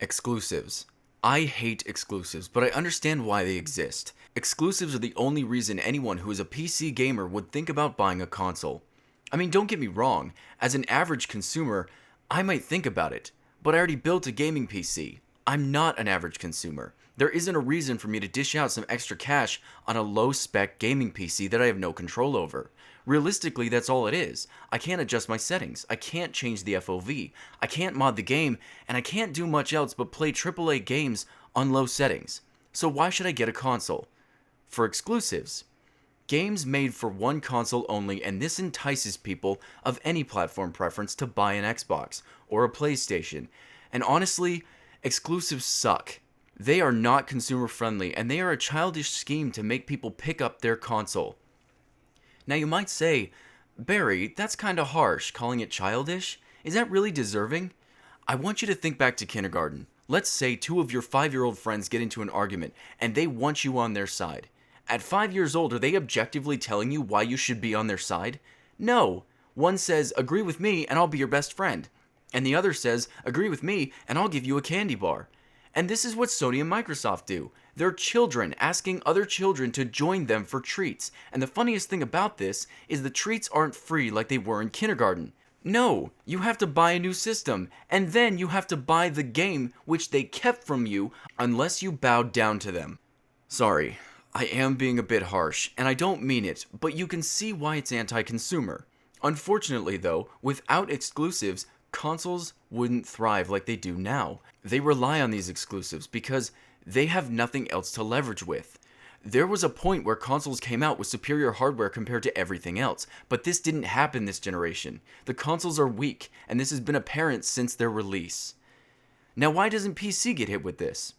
Exclusives. I hate exclusives, but I understand why they exist. Exclusives are the only reason anyone who is a PC gamer would think about buying a console. I mean, don't get me wrong, as an average consumer, I might think about it, but I already built a gaming PC. I'm not an average consumer. There isn't a reason for me to dish out some extra cash on a low-spec gaming PC that I have no control over. Realistically, that's all it is. I can't adjust my settings, I can't change the FOV, I can't mod the game, and I can't do much else but play AAA games on low settings. So why should I get a console? For exclusives. Games made for one console only, and this entices people of any platform preference to buy an Xbox or a PlayStation. And honestly, exclusives suck. They are not consumer friendly, and they are a childish scheme to make people pick up their console. Now you might say, Barry, that's kinda harsh, calling it childish. Is that really deserving? I want you to think back to kindergarten. Let's say two of your 5-year-old friends get into an argument, and they want you on their side. At 5 years old, are they objectively telling you why you should be on their side? No. One says, agree with me and I'll be your best friend. And the other says, agree with me and I'll give you a candy bar. And this is what Sony and Microsoft do. They're children asking other children to join them for treats. And the funniest thing about this is the treats aren't free like they were in kindergarten. No, you have to buy a new system, and then you have to buy the game which they kept from you unless you bowed down to them. Sorry, I am being a bit harsh, and I don't mean it, but you can see why it's anti-consumer. Unfortunately though, without exclusives, consoles wouldn't thrive like they do now. They rely on these exclusives because they have nothing else to leverage with. There was a point where consoles came out with superior hardware compared to everything else, but this didn't happen this generation. The consoles are weak, and this has been apparent since their release. Now why doesn't PC get hit with this?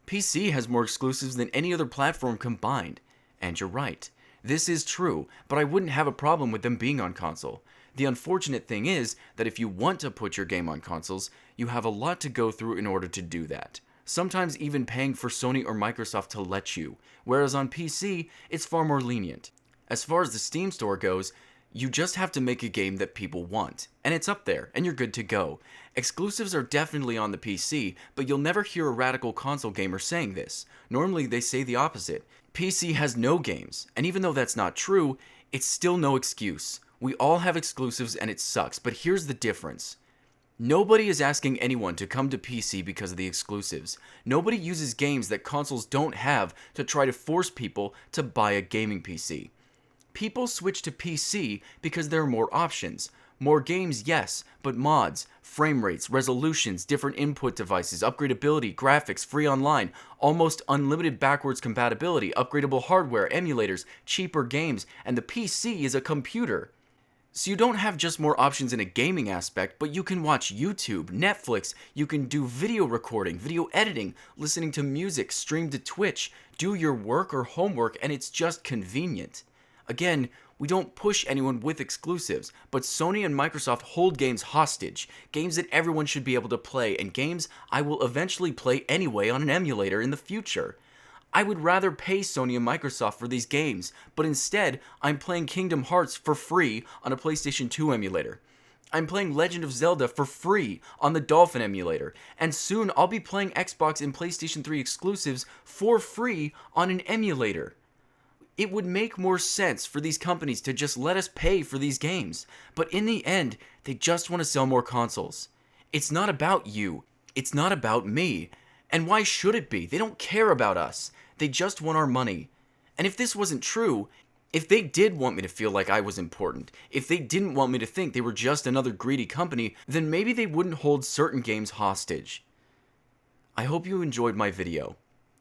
PC has more exclusives than any other platform combined. And you're right. This is true, but I wouldn't have a problem with them being on console. The unfortunate thing is that if you want to put your game on consoles, you have a lot to go through in order to do that. Sometimes even paying for Sony or Microsoft to let you, whereas on PC, it's far more lenient. As far as the Steam store goes, you just have to make a game that people want, and it's up there, and you're good to go. Exclusives are definitely on the PC, but you'll never hear a radical console gamer saying this. Normally they say the opposite. PC has no games, and even though that's not true, it's still no excuse. We all have exclusives and it sucks, but here's the difference. Nobody is asking anyone to come to PC because of the exclusives. Nobody uses games that consoles don't have to try to force people to buy a gaming PC. People switch to PC because there are more options. More games, yes, but mods, frame rates, resolutions, different input devices, upgradability, graphics, free online, almost unlimited backwards compatibility, upgradable hardware, emulators, cheaper games, and the PC is a computer. So you don't have just more options in a gaming aspect, but you can watch YouTube, Netflix, you can do video recording, video editing, listening to music, stream to Twitch, do your work or homework, and it's just convenient. Again, we don't push anyone with exclusives, but Sony and Microsoft hold games hostage, games that everyone should be able to play, and games I will eventually play anyway on an emulator in the future. I would rather pay Sony and Microsoft for these games, but instead, I'm playing Kingdom Hearts for free on a PlayStation 2 emulator. I'm playing Legend of Zelda for free on the Dolphin emulator, and soon I'll be playing Xbox and PlayStation 3 exclusives for free on an emulator. It would make more sense for these companies to just let us pay for these games, but in the end, they just want to sell more consoles. It's not about you. It's not about me. And why should it be? They don't care about us. They just want our money. And if this wasn't true, if they did want me to feel like I was important, if they didn't want me to think they were just another greedy company, then maybe they wouldn't hold certain games hostage. I hope you enjoyed my video.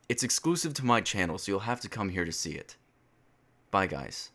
It's exclusive to my channel, so you'll have to come here to see it. Bye, guys.